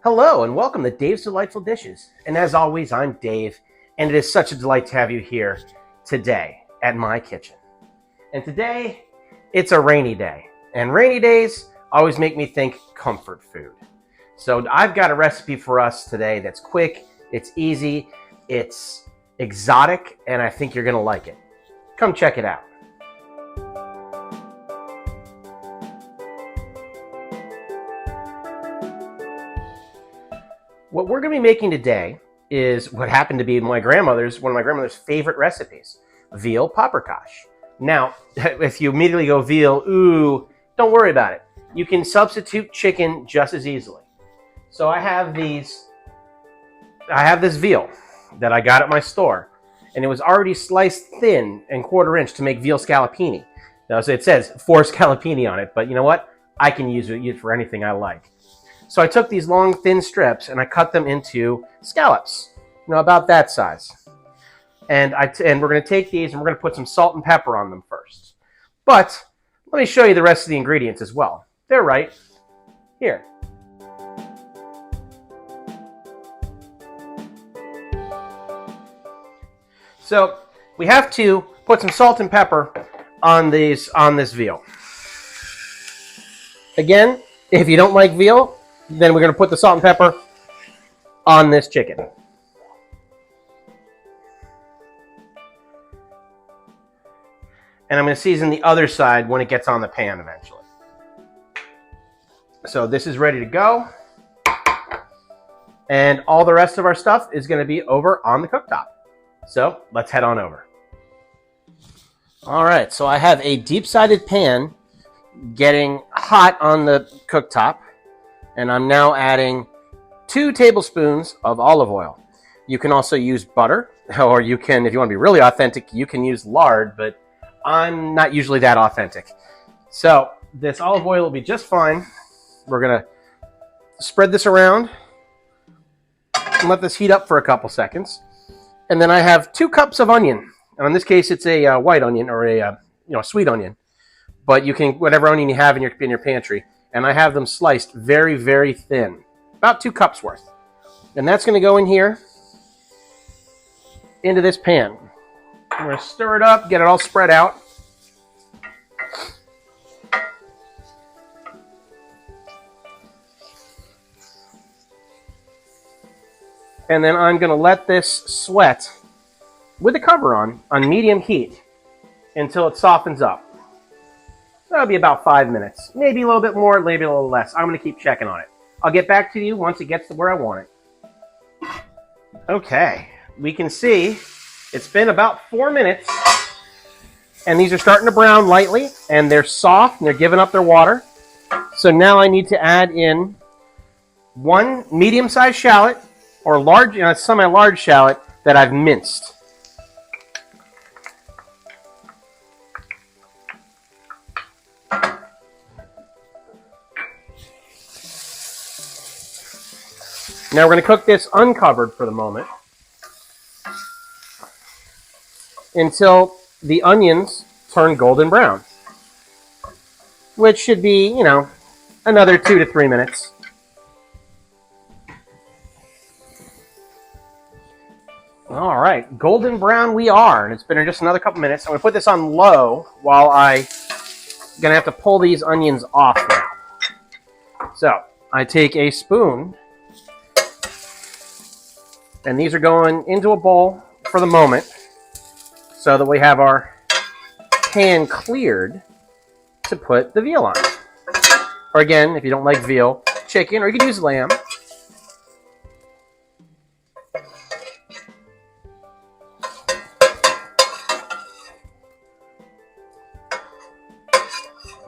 Hello and welcome to Dave's Delightful Dishes. And as always, I'm Dave, and it is such a delight to have you here today at my kitchen. And today, it's a rainy day. And rainy days always make me think comfort food. So I've got a recipe for us today that's quick, it's easy, it's exotic, and I think you're gonna like it. Come check it out. What we're going to be making today is what happened to be one of my grandmother's favorite recipes, veal paprikash. Now, if you immediately go veal, ooh, don't worry about it. You can substitute chicken just as easily. So I have this veal that I got at my store, and it was already sliced thin and 1/4 inch to make veal scallopini. Now, so it says 4 scallopini on it, but you know what? I can use it for anything I like. So I took these long, thin strips and I cut them into scallops, about that size. And we're going to take these and we're going to put some salt and pepper on them first. But let me show you the rest of the ingredients as well. They're right here. So we have to put some salt and pepper on this veal. Again, if you don't like veal, then we're going to put the salt and pepper on this chicken. And I'm going to season the other side when it gets on the pan eventually. So this is ready to go. And all the rest of our stuff is going to be over on the cooktop. So let's head on over. All right, so I have a deep-sided pan getting hot on the cooktop. And I'm now adding 2 tablespoons of olive oil. You can also use butter, or you can, if you want to be really authentic, you can use lard, but I'm not usually that authentic. So this olive oil will be just fine. We're going to spread this around and let this heat up for a couple seconds. And then I have 2 cups of onion. And in this case, it's a white onion or a sweet onion. But you can, whatever onion you have in your pantry. And I have them sliced very, very thin, about 2 cups worth. And that's going to go in here into this pan. I'm going to stir it up, get it all spread out. And then I'm going to let this sweat with the cover on medium heat until it softens up. That'll be about 5 minutes. Maybe a little bit more, maybe a little less. I'm going to keep checking on it. I'll get back to you once it gets to where I want it. Okay, we can see it's been about 4 minutes, and these are starting to brown lightly, and they're soft, and they're giving up their water. So now I need to add in 1 medium-sized shallot, or semi-large shallot that I've minced. Now we're going to cook this uncovered for the moment until the onions turn golden brown, which should be, another 2 to 3 minutes. All right, golden brown we are, and it's been just another couple minutes. I'm going to put this on low while I'm going to have to pull these onions off now. So I take a spoon. And these are going into a bowl for the moment so that we have our pan cleared to put the veal on. Or again, if you don't like veal, chicken, or you can use lamb.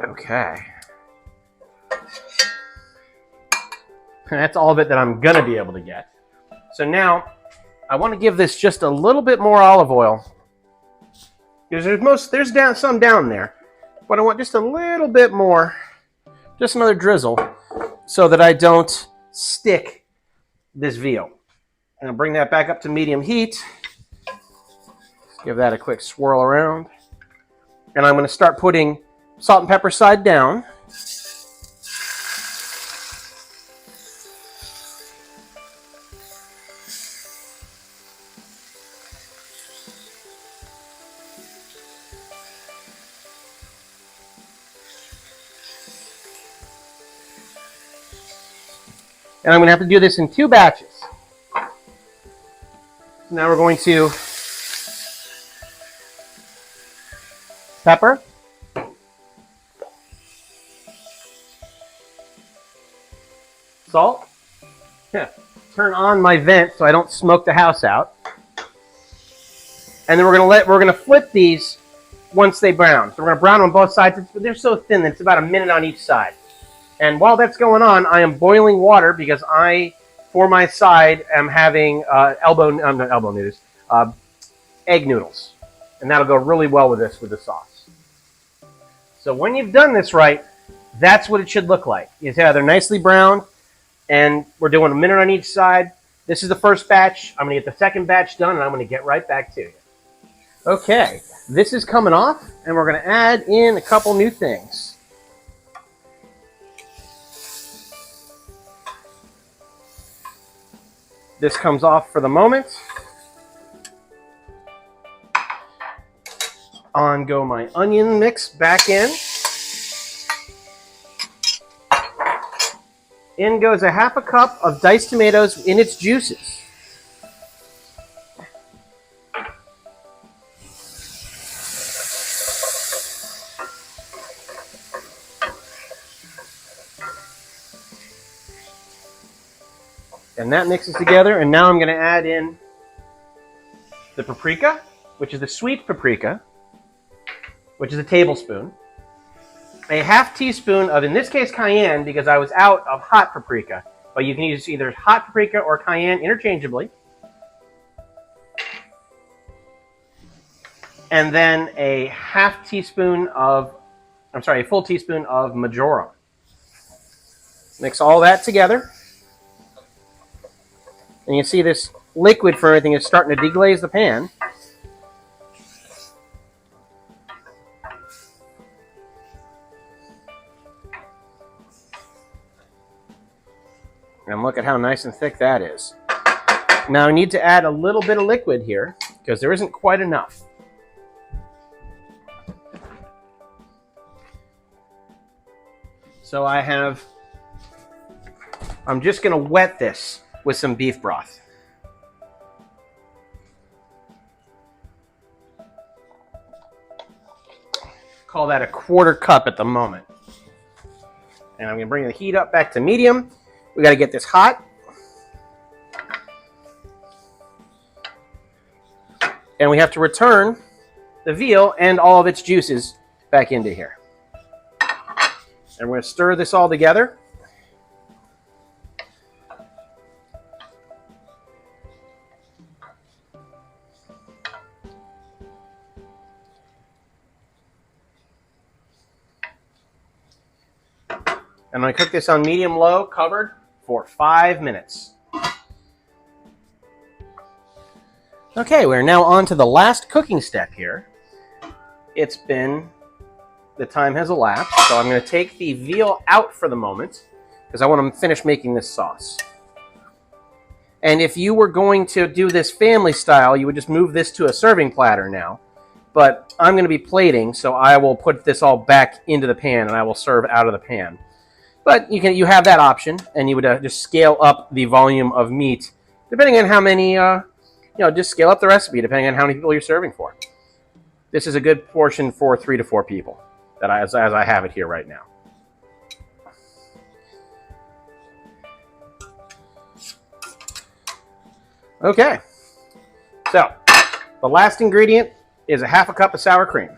Okay. And that's all of it that I'm going to be able to get. So now, I want to give this just a little bit more olive oil. Because there's some down there. But I want just a little bit more, just another drizzle, so that I don't stick this veal. And I'll bring that back up to medium heat. Give that a quick swirl around. And I'm going to start putting salt and pepper side down. And I'm going to have to do this in 2 batches. Now we're going to pepper, salt. Yeah. Turn on my vent so I don't smoke the house out. And then we're gonna flip these once they brown. So we're gonna brown on both sides. They're so thin that it's about a minute on each side. And while that's going on, I am boiling water because I, for my side, am having egg noodles, and that'll go really well with this with the sauce. So when you've done this right, that's what it should look like. You see how they're nicely browned, and we're doing a minute on each side. This is the first batch. I'm gonna get the second batch done, and I'm gonna get right back to you. Okay, this is coming off, and we're gonna add in a couple new things. This comes off for the moment. On go my onion mix back in. In goes a half a cup of diced tomatoes in its juices. And that mixes together, and now I'm going to add in the paprika, which is the sweet paprika, which is a tablespoon. A half teaspoon of, in this case, cayenne, because I was out of hot paprika. But you can use either hot paprika or cayenne interchangeably. And then a full teaspoon of marjoram. Mix all that together. And you see this liquid for everything is starting to deglaze the pan. And look at how nice and thick that is. Now I need to add a little bit of liquid here because there isn't quite enough. So I'm just going to wet this with some beef broth. Call that a 1/4 cup at the moment. And I'm going to bring the heat up back to medium. We got to get this hot. And we have to return the veal and all of its juices back into here. And we're going to stir this all together. I'm going to cook this on medium-low, covered, for 5 minutes. Okay, we're now on to the last cooking step here. The time has elapsed, so I'm going to take the veal out for the moment because I want to finish making this sauce. And if you were going to do this family style, you would just move this to a serving platter now. But I'm going to be plating, so I will put this all back into the pan and I will serve out of the pan. But you have that option, and you would just scale up the volume of meat, depending on how many, just scale up the recipe, depending on how many people you're serving for. This is a good portion for 3 to 4 people, as I have it here right now. Okay, so the last ingredient is a half a cup of sour cream.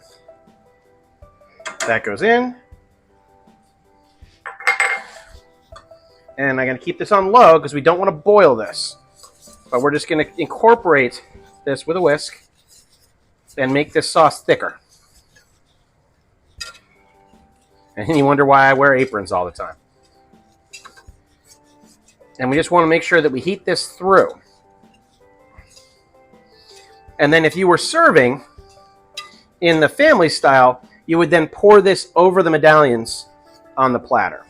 That goes in. And I'm going to keep this on low because we don't want to boil this. But we're just going to incorporate this with a whisk and make this sauce thicker. And you wonder why I wear aprons all the time. And we just want to make sure that we heat this through. And then if you were serving in the family style, you would then pour this over the medallions on the platter.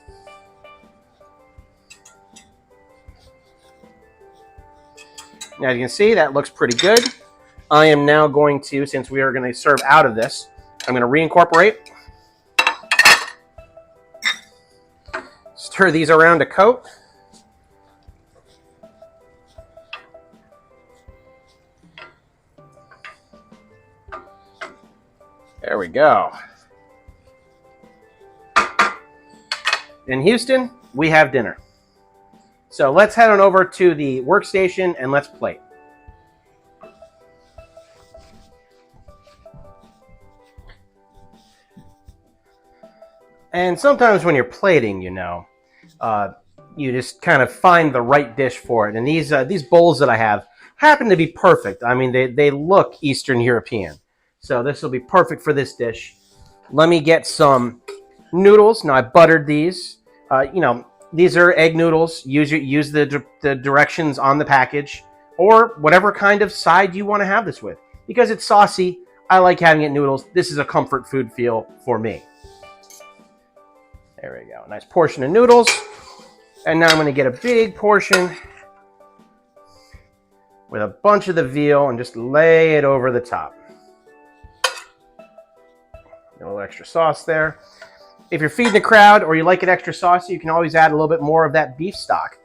Now you can see that looks pretty good. I am now going to, since we are going to serve out of this, I'm going to reincorporate. Stir these around a coat. There we go. In Houston, we have dinner. So let's head on over to the workstation and let's plate. And sometimes when you're plating, you know, you just kind of find the right dish for it. And these bowls that I have happen to be perfect. I mean, they look Eastern European. So this will be perfect for this dish. Let me get some noodles. Now I buttered these. You know, these are egg noodles. Use the directions on the package, or whatever kind of side you want to have this with. Because it's saucy, I like having it noodles. This is a comfort food feel for me. There we go. Nice portion of noodles. And now I'm going to get a big portion with a bunch of the veal and just lay it over the top. A little extra sauce there. If you're feeding the crowd or you like it extra saucy, you can always add a little bit more of that beef stock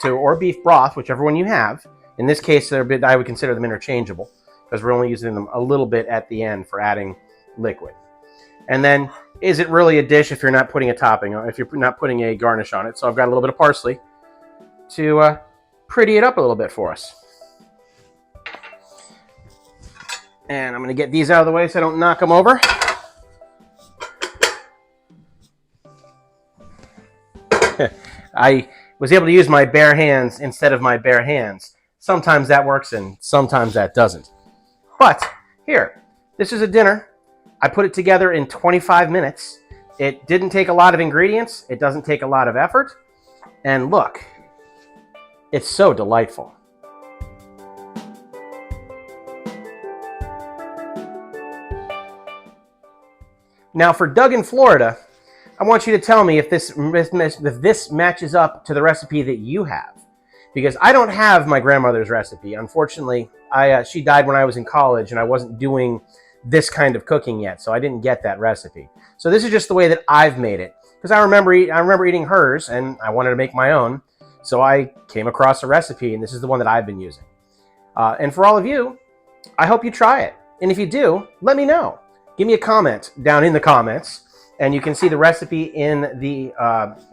or beef broth, whichever one you have. In this case, I would consider them interchangeable because we're only using them a little bit at the end for adding liquid. And then, is it really a dish if you're not putting a topping on, if you're not putting a garnish on it? So I've got a little bit of parsley to pretty it up a little bit for us. And I'm going to get these out of the way so I don't knock them over. I was able to use my bare hands instead of my bare hands. Sometimes that works and sometimes that doesn't. But here, this is a dinner. I put it together in 25 minutes. It didn't take a lot of ingredients. It doesn't take a lot of effort. And look, it's so delightful. Now for Doug in Florida, I want you to tell me if this matches up to the recipe that you have. Because I don't have my grandmother's recipe. Unfortunately, she died when I was in college and I wasn't doing this kind of cooking yet, so I didn't get that recipe. So this is just the way that I've made it. Because I remember eating hers and I wanted to make my own. So I came across a recipe and this is the one that I've been using. And for all of you, I hope you try it. And if you do, let me know. Give me a comment down in the comments. And you can see the recipe in the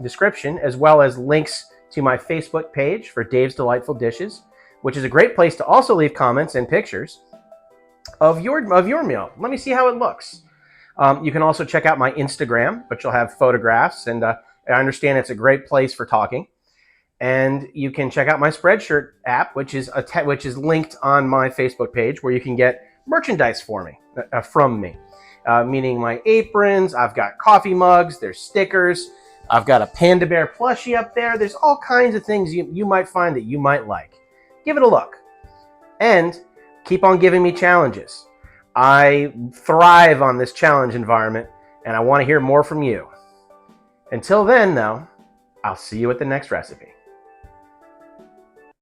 description, as well as links to my Facebook page for Dave's Delightful Dishes, which is a great place to also leave comments and pictures of your meal. Let me see how it looks. You can also check out my Instagram, but you'll have photographs, and I understand it's a great place for talking. And you can check out my Spreadshirt app, which is linked on my Facebook page, where you can get merchandise from me. Meaning my aprons, I've got coffee mugs, there's stickers, I've got a Panda Bear plushie up there. There's all kinds of things you might find that you might like. Give it a look. And keep on giving me challenges. I thrive on this challenge environment, and I want to hear more from you. Until then, though, I'll see you at the next recipe.